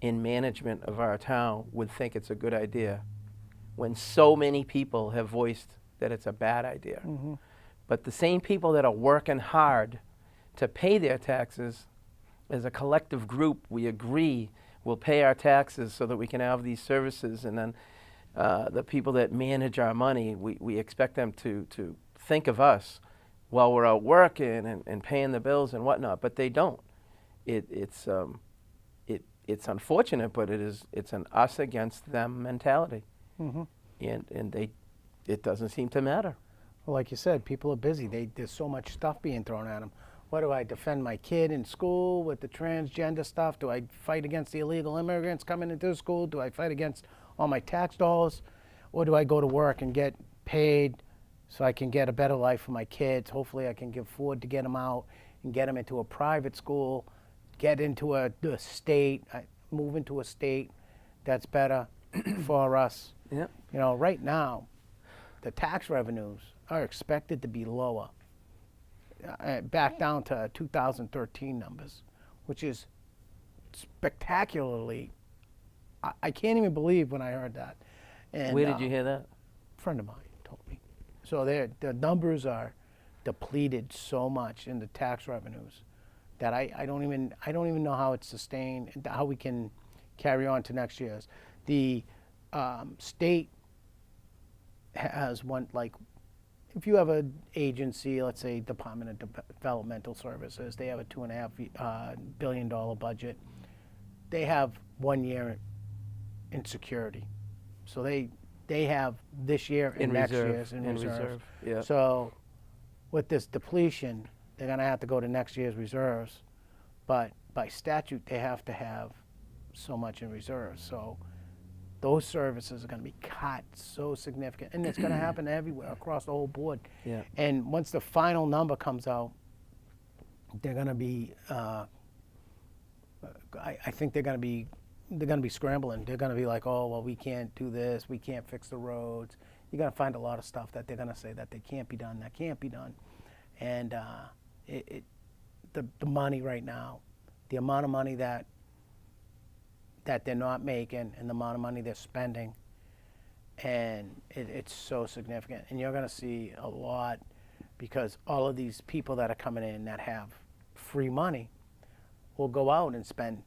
in management of our town would think it's a good idea when so many people have voiced that it's a bad idea. Mm-hmm. But the same people that are working hard to pay their taxes, as a collective group, we agree we'll pay our taxes so that we can have these services. And then the people that manage our money, we expect them to think of us while we're out working and paying the bills and whatnot, but they don't. It's unfortunate, but it's an us against them mentality. Mm-hmm. And it doesn't seem to matter. Well, like you said, people are busy. There's so much stuff being thrown at them. What do I defend my kid in school with the transgender stuff? Do I fight against the illegal immigrants coming into the school? Do I fight against all my tax dollars? Or do I go to work and get paid so I can get a better life for my kids? Hopefully I can afford to get them out and get them into a private school, get into a state, move into a state that's better for us. Yep. Right now, the tax revenues are expected to be lower, back down to 2013 numbers, which is spectacularly. I can't even believe when I heard that. And, Where did you hear that? A friend of mine told me. So the numbers are depleted so much in the tax revenues that I don't even know how it's sustained and how we can carry on to next year's. The state has one, like, if you have an agency, let's say Department of Developmental Services, they have a $2.5 billion budget. They have 1 year in security, so they have this year and next year's in reserve. Yeah. So with this depletion, they're going to have to go to next year's reserves, but by statute they have to have so much in reserves. So those services are going to be cut so significant, and it's going to happen everywhere across the whole board. Yeah. And once the final number comes out, they're going to be. I think they're going to be scrambling. They're going to be like, oh well, we can't do this. We can't fix the roads. You're going to find a lot of stuff that they're going to say that they can't be done. That can't be done, and the money right now, the amount of money that they're not making and the amount of money they're spending, and it's so significant. And you're going to see a lot because all of these people that are coming in that have free money will go out and spend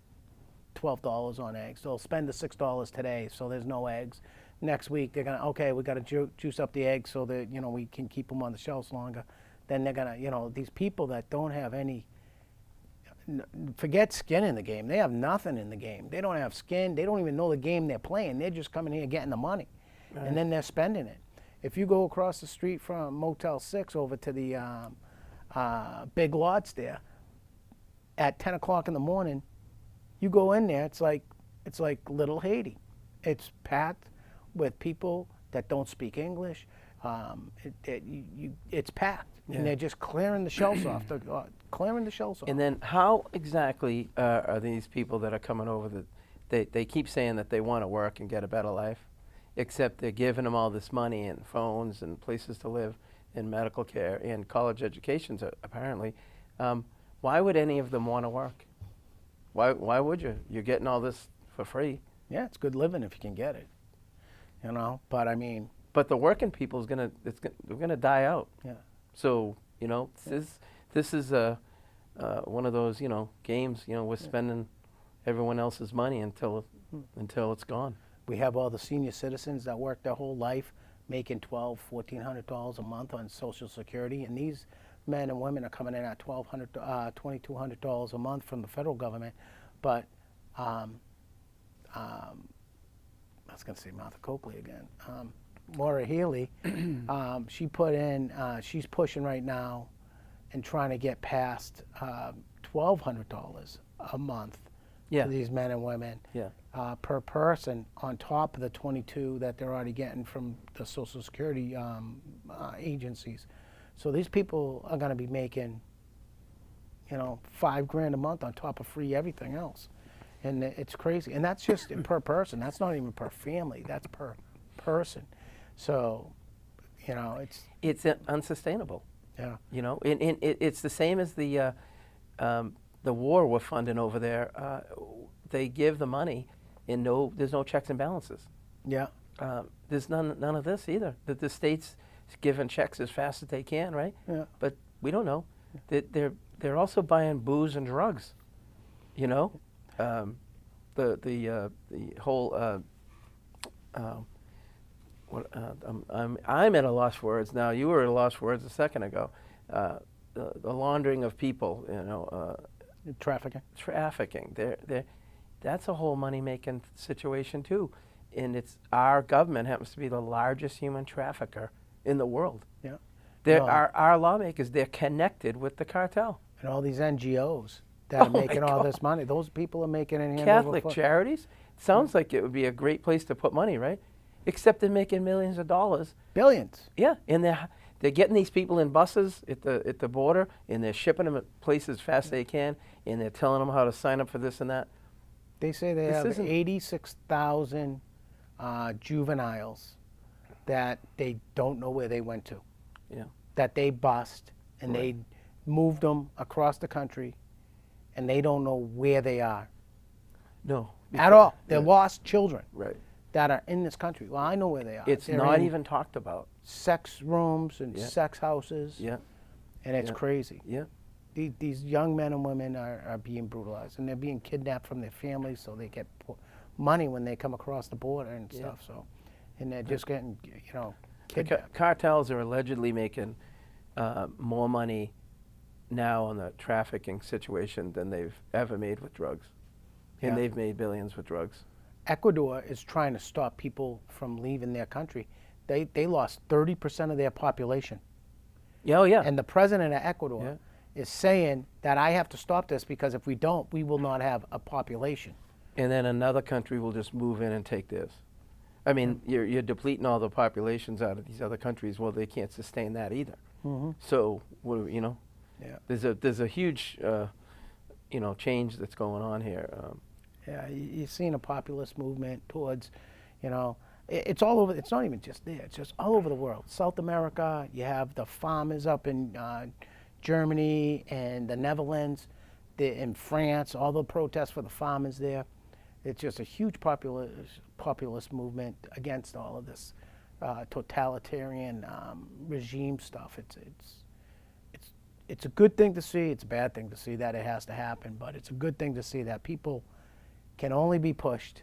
$12 on eggs. They'll spend the $6 today, so there's no eggs. Next week they're gonna, we got to juice up the eggs so that we can keep them on the shelves longer. Then they're gonna, these people that don't have any. Forget skin in the game. They have nothing in the game. They don't have skin. They don't even know the game they're playing. They're just coming here getting the money, right. And then they're spending it. If you go across the street from Motel 6 over to the big lots there, at 10 o'clock in the morning, you go in there, it's like little Haiti. It's packed with people that don't speak English. It's packed, Yeah. and they're just clearing the shelves off. They're clearing the shelves off. And then how exactly are these people that are coming over that they keep saying that they want to work and get a better life, except they're giving them all this money and phones and places to live and medical care and college educations apparently. Why would any of them want to work? Why would you? You're getting all this for free. Yeah, it's good living if you can get it, you know. But I mean, But the working people they're gonna die out. yeah, So this is one of those games. We're spending everyone else's money until it's gone. we have all the senior citizens that work their whole life making $1,400 a month on Social Security, and these men and women are coming in at $2,200 a month from the federal government. But I was going to say Martha Coakley again. Maura Healey, she put in, she's pushing right now and trying to get past $1,200 a month Yeah. to these men and women Yeah. per person, on top of the 22 that they're already getting from the Social Security agencies. So these people are going to be making, $5,000 a month on top of free everything else, and it's crazy. And that's just per person. That's not even per family. That's per person. So, It's unsustainable. yeah, And it's the same as the war we're funding over there. They give the money, and there's no checks and balances. yeah, There's none of this either. That the state's giving checks as fast as they can, right? yeah. But we don't know that they're also buying booze and drugs. The whole. I'm at a loss for words now. You were at a loss for words a second ago. The laundering of people, Trafficking. trafficking. That's a whole money-making situation too, and our government happens to be the largest human trafficker in the world. Yeah. They're, No. our lawmakers, they're connected with the cartel. And all these NGOs that are Oh my making all God. this money. Those people are making it hand over Catholic foot. charities. Sounds like it would be a great place to put money, right? Except they're making millions of dollars. Billions. Yeah, and they're getting these people in buses at the border, and they're shipping them at places as fast as they can, and they're telling them how to sign up for this and that. They say they This have isn't- 86,000 juveniles that they don't know where they went to, Yeah. that they bust, and Right. they moved them across the country, and they don't know where they are No. at all. They're Yeah. lost children Right. that are in this country. Well, I know where they are. It's They're not in even talked about. sex rooms and Yeah. sex houses, Yeah. and it's Yeah. crazy. Yeah. These young men and women are being brutalized, and they're being kidnapped from their families so they get money when they come across the border and Yeah. stuff. So, and they're just getting, The kidnapped. cartels are allegedly making more money now on the trafficking situation than they've ever made with drugs. And Yeah. they've made billions with drugs. Ecuador is trying to stop people from leaving their country. They lost 30% of their population, Yeah, oh yeah. and the president of Ecuador Yeah. is saying that I have to stop this because if we don't, we will not have a population. And then another country will just move in and take this. I mean, you're depleting all the populations out of these other countries. Well, they can't sustain that either. Mm-hmm. So, Yeah. there's a huge, change that's going on here. Yeah, you're seeing a populist movement towards, it's all over. It's not even just there. It's just all over the world. South America, you have the farmers up in Germany and the Netherlands, in France, all the protests for the farmers there. It's just a huge populist movement against all of this totalitarian regime stuff. It's a good thing to see. It's a bad thing to see that it has to happen, but it's a good thing to see that people can only be pushed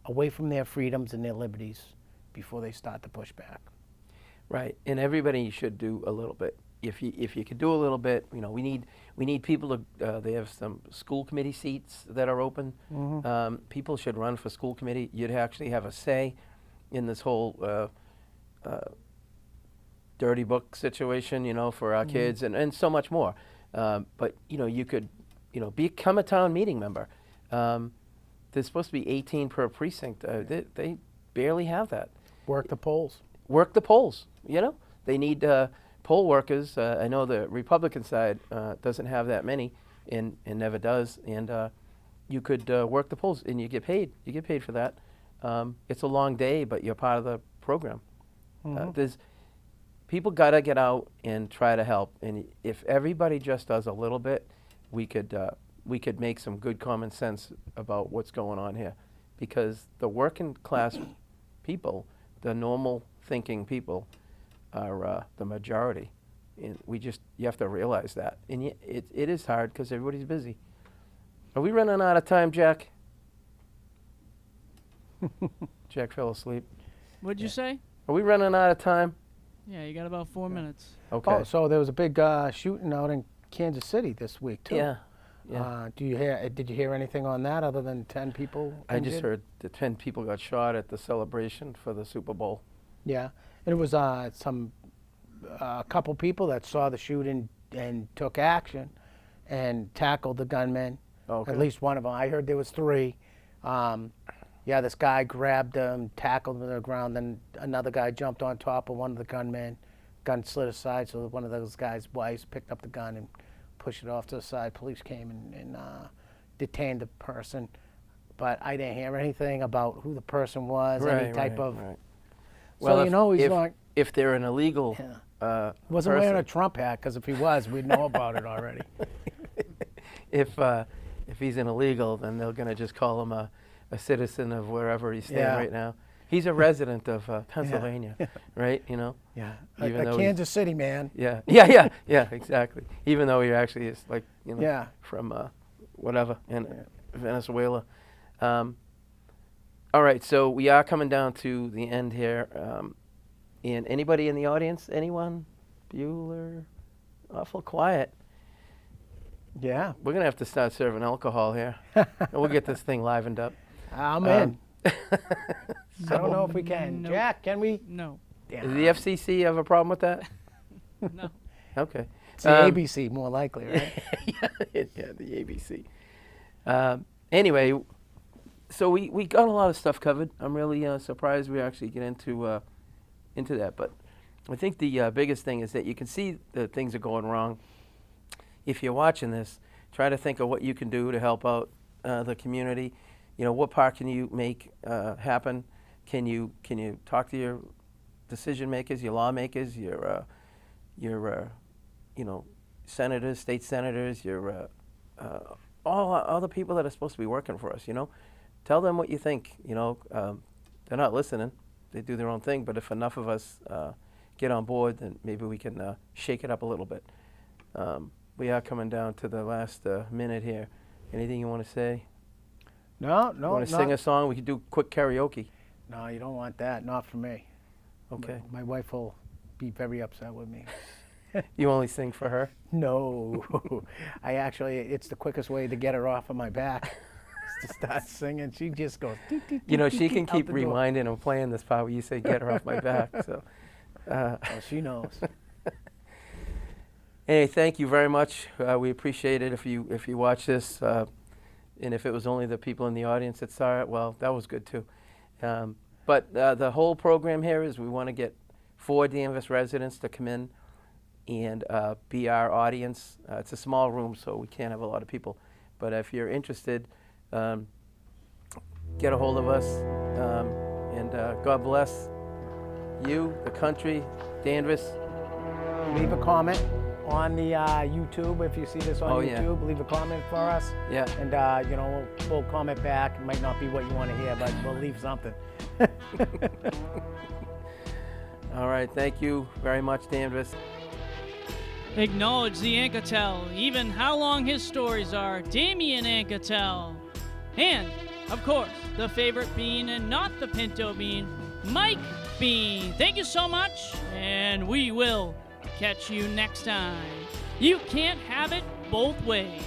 away from their freedoms and their liberties before they start to push back. Right, and everybody should do a little bit. If you could do a little bit, we need people to. They have some school committee seats that are open. Mm-hmm. People should run for school committee. You'd actually have a say in this whole dirty book situation, for our kids and so much more. But you could become a town meeting member. There's supposed to be 18 per precinct. They barely have that. Work the polls. Work the polls. They need poll workers. I know the Republican side doesn't have that many, and never does. And you could work the polls, and you get paid. You get paid for that. It's a long day, but you're part of the program. There's people got to get out and try to help. And if everybody just does a little bit, we could make some good common sense about what's going on here, because the working class people, the normal thinking people, are the majority, and you have to realize that. And it is hard because everybody's busy. Are we running out of time, Jack? Jack fell asleep. What'd you say? Are we running out of time? Yeah, you got about 4 minutes. Okay. Oh, so there was a big shooting out in Kansas City this week too. Yeah. Yeah. Did you hear anything on that other than 10 people I just injured? heard that 10 people got shot at the celebration for the Super Bowl. Yeah, and it was a couple people that saw the shooting and took action and tackled the gunman. Okay. At least one of them. I heard there was 3. This guy grabbed him, tackled him to the ground. Then another guy jumped on top of one of the gunmen. Gun slid aside, so one of those guys' wives picked up the gun and pushed it off to the side. Police came and detained the person, but I didn't hear anything about who the person was, any type of. Right. So Well, he's like, if they're an illegal he wasn't wearing a Trump hat, because if he was, we'd know about it already. if he's an illegal, then they're going to just call him a citizen of wherever he's staying right now. He's a resident of Pennsylvania, right? Yeah, Even though a Kansas City man. Yeah, exactly. Even though he actually is from whatever in Venezuela. All right, so we are coming down to the end here. And anybody in the audience? Anyone? Bueller? Awful quiet. Yeah. We're going to have to start serving alcohol here. And we'll get this thing livened up. I'm in. I don't know if we can. Nope. Jack, can we? No. Yeah. Does the FCC have a problem with that? No. Okay. It's the ABC, more likely, right? yeah, the ABC. Anyway, so we got a lot of stuff covered. I'm really surprised we actually get into that. But I think the biggest thing is that you can see that things are going wrong. If you're watching this, try to think of what you can do to help out the community. What part can you make happen? Can you talk to your decision makers, your lawmakers, your senators, state senators, your all the people that are supposed to be working for us. Tell them what you think. They're not listening; they do their own thing. But if enough of us get on board, then maybe we can shake it up a little bit. We are coming down to the last minute here. Anything you want to say? No. You want to sing a song? We could do quick karaoke. No, you don't want that. Not for me. Okay. My wife will be very upset with me. You only sing for her? No. It's the quickest way to get her off of my back is to start singing. She just goes. She can out keep the door. reminding and playing this part where you say, get her off my back. So. Well, she knows. Hey, thank you very much. We appreciate it if you watch this. And if it was only the people in the audience that saw it, well, that was good too. But the whole program here is we want to get 4 Danvers residents to come in and be our audience. It's a small room, so we can't have a lot of people. But if you're interested, get a hold of us. And God bless you, the country, Danvers. Leave a comment on the YouTube. If you see this on YouTube, leave a comment for us. Yeah. And we'll comment back. It might not be what you want to hear, but we'll leave something. All right. Thank you very much, Danvers. Acknowledge the Ancatel, even how long his stories are, Damien Ancatel. And, of course, the favorite bean and not the pinto bean, Mike Bean. Thank you so much, and we will catch you next time. You can't have it both ways.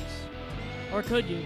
Or could you?